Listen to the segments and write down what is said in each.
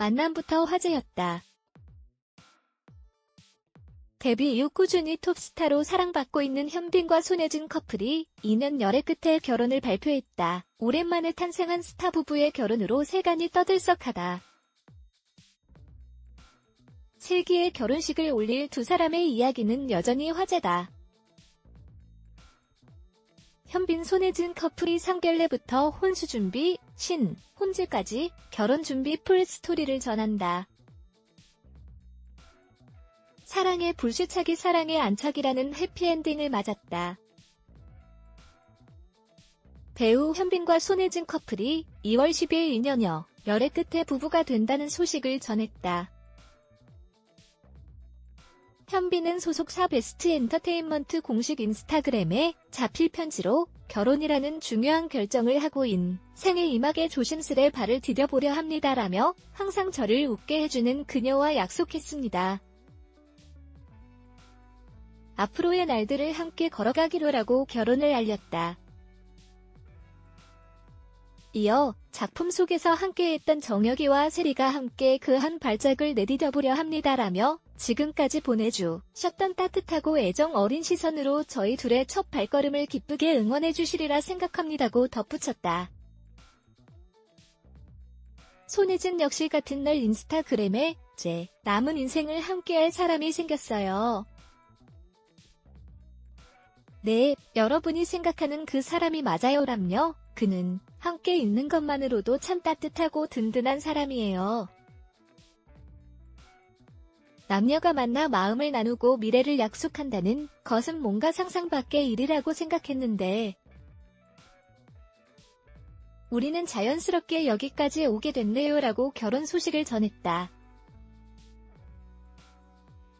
만남부터 화제였다. 데뷔 이후 꾸준히 톱스타로 사랑받고 있는 현빈과 손예진 커플이 2년 열애 끝에 결혼을 발표했다. 오랜만에 탄생한 스타 부부의 결혼으로 세간이 떠들썩하다. 슬기의 결혼식을 올릴 두 사람의 이야기는 여전히 화제다. 현빈 손예진 커플이 상견례부터 혼수 준비, 혼주까지 결혼 준비 풀 스토리를 전한다. 사랑의 불시착이 사랑의 안착이라는 해피엔딩을 맞았다. 배우 현빈과 손예진 커플이 2월 10일 2년여 열애 끝에 부부가 된다는 소식을 전했다. 현빈은 소속사 베스트 엔터테인먼트 공식 인스타그램에 자필 편지로 결혼이라는 중요한 결정을 하고 인생의 이막에 조심스레 발을 디뎌보려 합니다라며 항상 저를 웃게 해주는 그녀와 약속했습니다. 앞으로의 날들을 함께 걸어가기로라고 결혼을 알렸다. 이어 작품 속에서 함께했던 정혁이와 세리가 함께 그 한 발짝을 내디뎌보려 합니다라며 지금까지 보내주셨던 따뜻하고 애정 어린 시선으로 저희 둘의 첫 발걸음을 기쁘게 응원해주시리라 생각합니다고 덧붙였다. 손예진 역시 같은 날 인스타그램에 제 남은 인생을 함께할 사람이 생겼어요. 네, 여러분이 생각하는 그 사람이 맞아요라며 그는 함께 있는 것만으로도 참 따뜻하고 든든한 사람이에요. 남녀가 만나 마음을 나누고 미래를 약속한다는 것은 뭔가 상상 밖의 일이라고 생각했는데 우리는 자연스럽게 여기까지 오게 됐네요라고 결혼 소식을 전했다.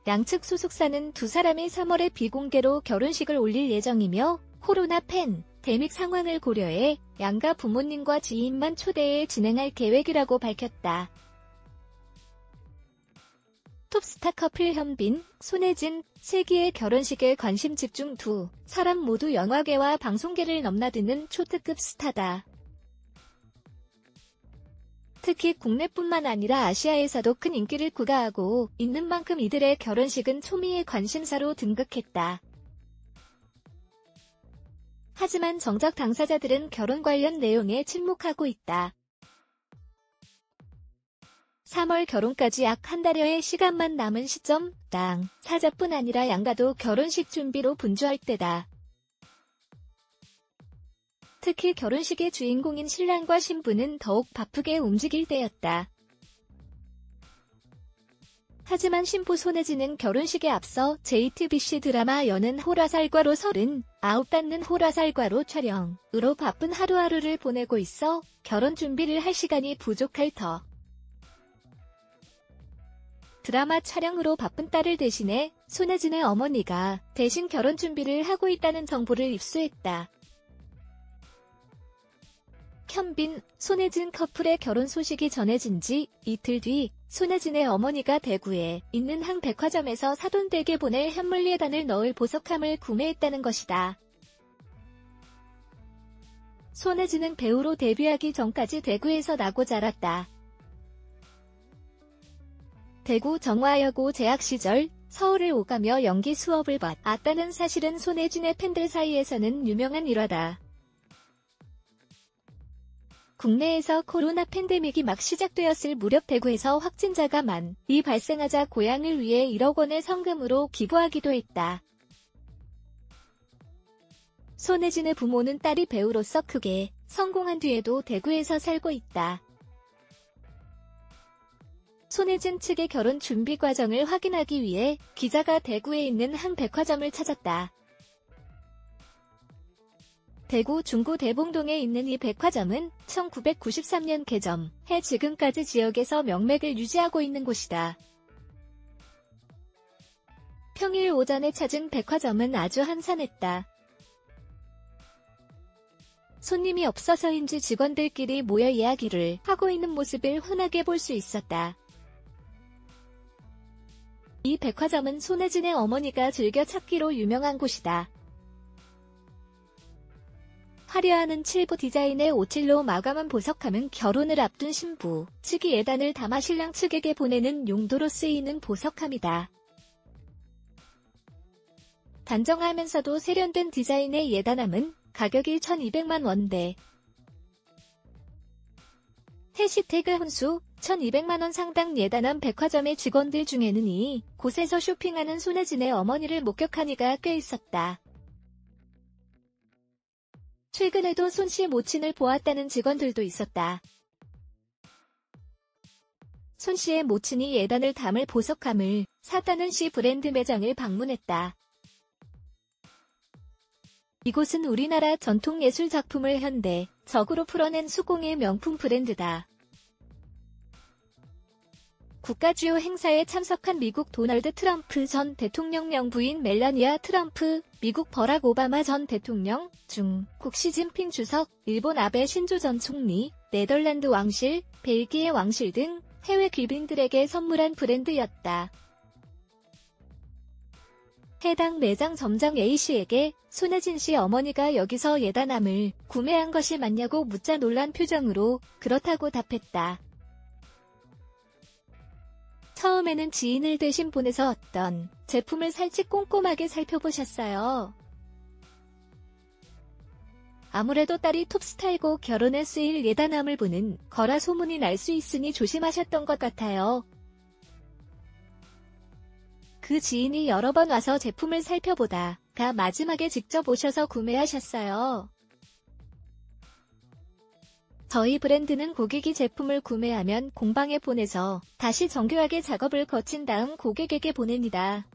양측 소속사는 두 사람이 3월에 비공개로 결혼식을 올릴 예정이며 코로나 팬데믹 상황을 고려해 양가 부모님과 지인만 초대해 진행할 계획이라고 밝혔다. 톱스타 커플 현빈, 손예진, 슬기의 결혼식에 관심 집중. 두 사람 모두 영화계와 방송계를 넘나드는 초특급 스타다. 특히 국내뿐만 아니라 아시아에서도 큰 인기를 구가하고 있는 만큼 이들의 결혼식은 초미의 관심사로 등극했다. 하지만 정작 당사자들은 결혼 관련 내용에 침묵하고 있다. 3월 결혼까지 약 한 달여의 시간만 남은 시점, 당사자뿐 아니라 양가도 결혼식 준비로 분주할 때다. 특히 결혼식의 주인공인 신랑과 신부는 더욱 바쁘게 움직일 때였다. 하지만 신부 손예진은 결혼식에 앞서 JTBC 드라마 여는 호라살과로 39 닿는 호라살과로 촬영으로 바쁜 하루하루를 보내고 있어 결혼 준비를 할 시간이 부족할 터. 드라마 촬영으로 바쁜 딸을 대신해 손예진의 어머니가 대신 결혼 준비를 하고 있다는 정보를 입수했다. 현빈, 손예진 커플의 결혼 소식이 전해진 지 이틀 뒤 손예진의 어머니가 대구에 있는 한 백화점에서 사돈댁에 보낼 현물 예단을 넣을 보석함을 구매했다는 것이다. 손예진은 배우로 데뷔하기 전까지 대구에서 나고 자랐다. 대구 정화여고 재학 시절 서울을 오가며 연기 수업을 받았다는 사실은 손예진의 팬들 사이에서는 유명한 일화다. 국내에서 코로나 팬데믹이 막 시작되었을 무렵 대구에서 확진자가 많이 발생하자 고향을 위해 1억 원을 성금으로 기부하기도 했다. 손예진의 부모는 딸이 배우로서 크게 성공한 뒤에도 대구에서 살고 있다. 손예진 측의 결혼 준비 과정을 확인하기 위해 기자가 대구에 있는 한 백화점을 찾았다. 대구 중구 대봉동에 있는 이 백화점은 1993년 개점해 지금까지 지역에서 명맥을 유지하고 있는 곳이다. 평일 오전에 찾은 백화점은 아주 한산했다. 손님이 없어서인지 직원들끼리 모여 이야기를 하고 있는 모습을 흔하게 볼 수 있었다. 이 백화점은 손예진의 어머니가 즐겨 찾기로 유명한 곳이다. 화려한 칠보 디자인의 오칠로 마감한 보석함은 결혼을 앞둔 신부 측이 예단을 담아 신랑 측에게 보내는 용도로 쓰이는 보석함이다. 단정하면서도 세련된 디자인의 예단함은 가격이 1,200만 원대. 해시태그 혼수 1,200만원 상당 예단함. 백화점의 직원들 중에는 이 곳에서 쇼핑하는 손혜진의 어머니를 목격한 이가 꽤 있었다. 최근에도 손씨 모친을 보았다는 직원들도 있었다. 손씨의 모친이 예단을 담을 보석함을 샀다는 시 브랜드 매장을 방문했다. 이곳은 우리나라 전통예술 작품을 현대적으로 풀어낸 수공예 명품 브랜드다. 국가주요 행사에 참석한 미국 도널드 트럼프 전 대통령령 부인 멜라니아 트럼프, 미국 버락 오바마 전 대통령, 중국 시진핑 주석, 일본 아베 신조 전 총리, 네덜란드 왕실, 벨기에 왕실 등 해외 귀빈들에게 선물한 브랜드였다. 해당 매장 점장 A씨에게 손혜진 씨 어머니가 여기서 예단함을 구매한 것이 맞냐고 묻자 놀란 표정으로 그렇다고 답했다. 처음에는 지인을 대신 보내서 어떤 제품을 살지 꼼꼼하게 살펴보셨어요. 아무래도 딸이 톱스타이고 결혼에 쓰일 예단함을 보는 거라 소문이 날 수 있으니 조심하셨던 것 같아요. 그 지인이 여러 번 와서 제품을 살펴보다가 마지막에 직접 오셔서 구매하셨어요. 저희 브랜드는 고객이 제품을 구매하면 공방에 보내서 다시 정교하게 작업을 거친 다음 고객에게 보냅니다.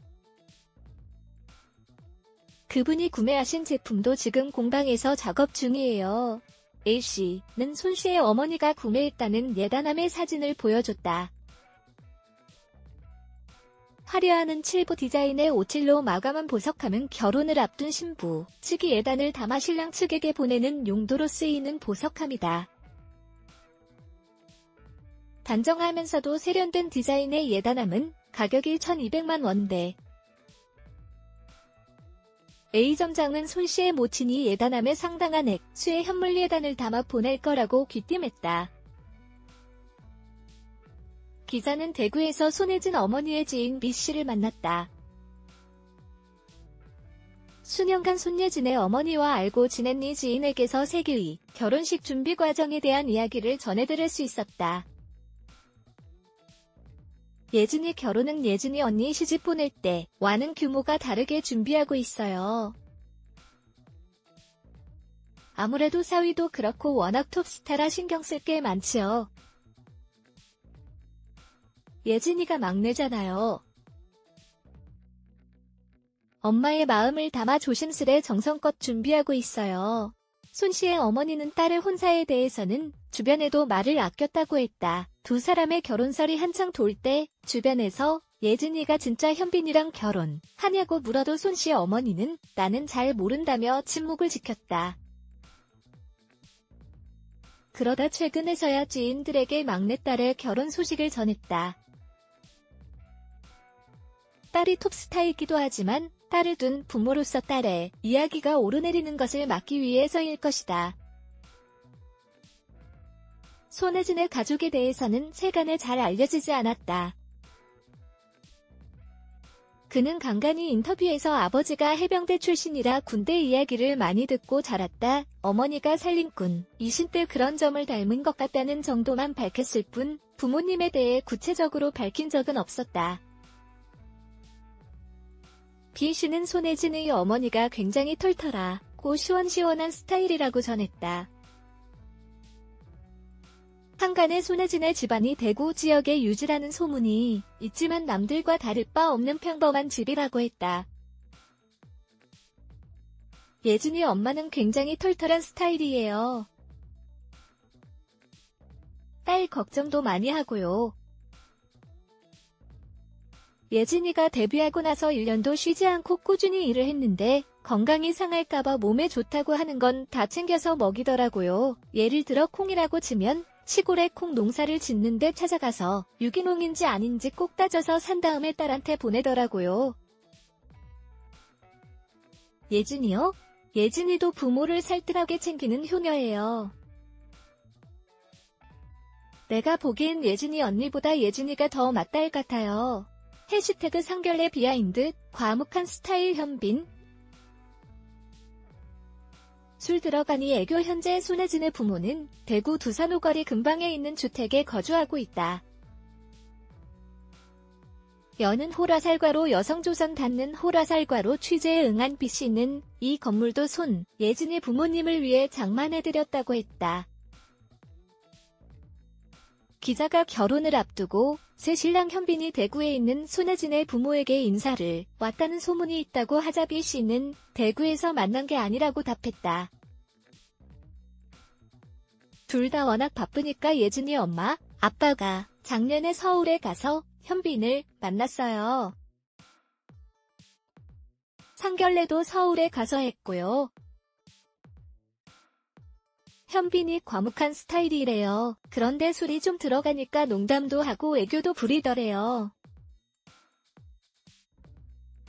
그분이 구매하신 제품도 지금 공방에서 작업 중이에요. A씨는 손씨의 어머니가 구매했다는 예단함의 사진을 보여줬다. 화려한 칠보 디자인의 오칠로 마감한 보석함은 결혼을 앞둔 신부 측이 예단을 담아 신랑 측에게 보내는 용도로 쓰이는 보석함이다. 단정하면서도 세련된 디자인의 예단함은 가격이 1,200만 원대. A 점장은 손씨의 모친이 예단함에 상당한 액수의 현물 예단을 담아 보낼 거라고 귀띔했다. 기자는 대구에서 손혜진 어머니의 지인 B씨를 만났다. 수년간 손예진의 어머니와 알고 지낸 이 지인에게서 세기의 결혼식 준비 과정에 대한 이야기를 전해들을 수 있었다. 예진이 결혼은 예진이 언니 시집 보낼 때와는 규모가 다르게 준비하고 있어요. 아무래도 사위도 그렇고 워낙 톱스타라 신경 쓸 게 많지요. 예진이가 막내잖아요. 엄마의 마음을 담아 조심스레 정성껏 준비하고 있어요. 손씨의 어머니는 딸의 혼사에 대해서는 주변에도 말을 아꼈다고 했다. 두 사람의 결혼설이 한창 돌 때 주변에서 예진이가 진짜 현빈이랑 결혼하냐고 물어도 손씨의 어머니는 나는 잘 모른다며 침묵을 지켰다. 그러다 최근에서야 지인들에게 막내딸의 결혼 소식을 전했다. 딸이 톱스타이기도 하지만 딸을 둔 부모로서 딸의 이야기가 오르내리는 것을 막기 위해서일 것이다. 손혜진의 가족에 대해서는 세간에 잘 알려지지 않았다. 그는 간간히 인터뷰에서 아버지가 해병대 출신이라 군대 이야기를 많이 듣고 자랐다. 어머니가 살림꾼이신 때 그런 점을 닮은 것 같다는 정도만 밝혔을 뿐 부모님에 대해 구체적으로 밝힌 적은 없었다. B씨는 손혜진의 어머니가 굉장히 털털하고 시원시원한 스타일이라고 전했다. 한간에 손혜진의 집안이 대구 지역에 유지라는 소문이 있지만 남들과 다를 바 없는 평범한 집이라고 했다. 예진이 엄마는 굉장히 털털한 스타일이에요. 딸 걱정도 많이 하고요. 예진이가 데뷔하고 나서 1년도 쉬지 않고 꾸준히 일을 했는데 건강이 상할까봐 몸에 좋다고 하는 건 다 챙겨서 먹이더라고요. 예를 들어 콩이라고 치면 시골에 콩 농사를 짓는데 찾아가서 유기농인지 아닌지 꼭 따져서 산 다음에 딸한테 보내더라고요. 예진이요? 예진이도 부모를 살뜰하게 챙기는 효녀예요. 내가 보기엔 예진이 언니보다 예진이가 더 맏딸 같아요. 해시태그 상결례 비하인드, 과묵한 스타일 현빈. 술 들어가니 애교. 현재 손혜진의 부모는 대구 두산 오거리 근방에 있는 주택에 거주하고 있다. 여는 호라살과로 여성조선 닿는 호라살과로 취재에 응한 B씨는 이 건물도 예진이 부모님을 위해 장만해드렸다고 했다. 기자가 결혼을 앞두고 새 신랑 현빈이 대구에 있는 손혜진의 부모에게 인사를 왔다는 소문이 있다고 하자 B씨는 대구에서 만난 게 아니라고 답했다. 둘 다 워낙 바쁘니까 예진이 엄마, 아빠가 작년에 서울에 가서 현빈을 만났어요. 상견례도 서울에 가서 했고요. 현빈이 과묵한 스타일이래요. 그런데 술이 좀 들어가니까 농담도 하고 애교도 부리더래요.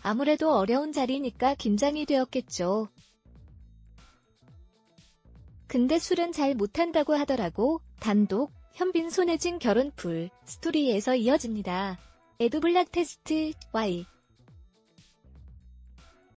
아무래도 어려운 자리니까 긴장이 되었겠죠. 근데 술은 잘 못한다고 하더라고. 단독 현빈 손혜진 결혼 풀 스토리에서 이어집니다. 에드블락 테스트 Y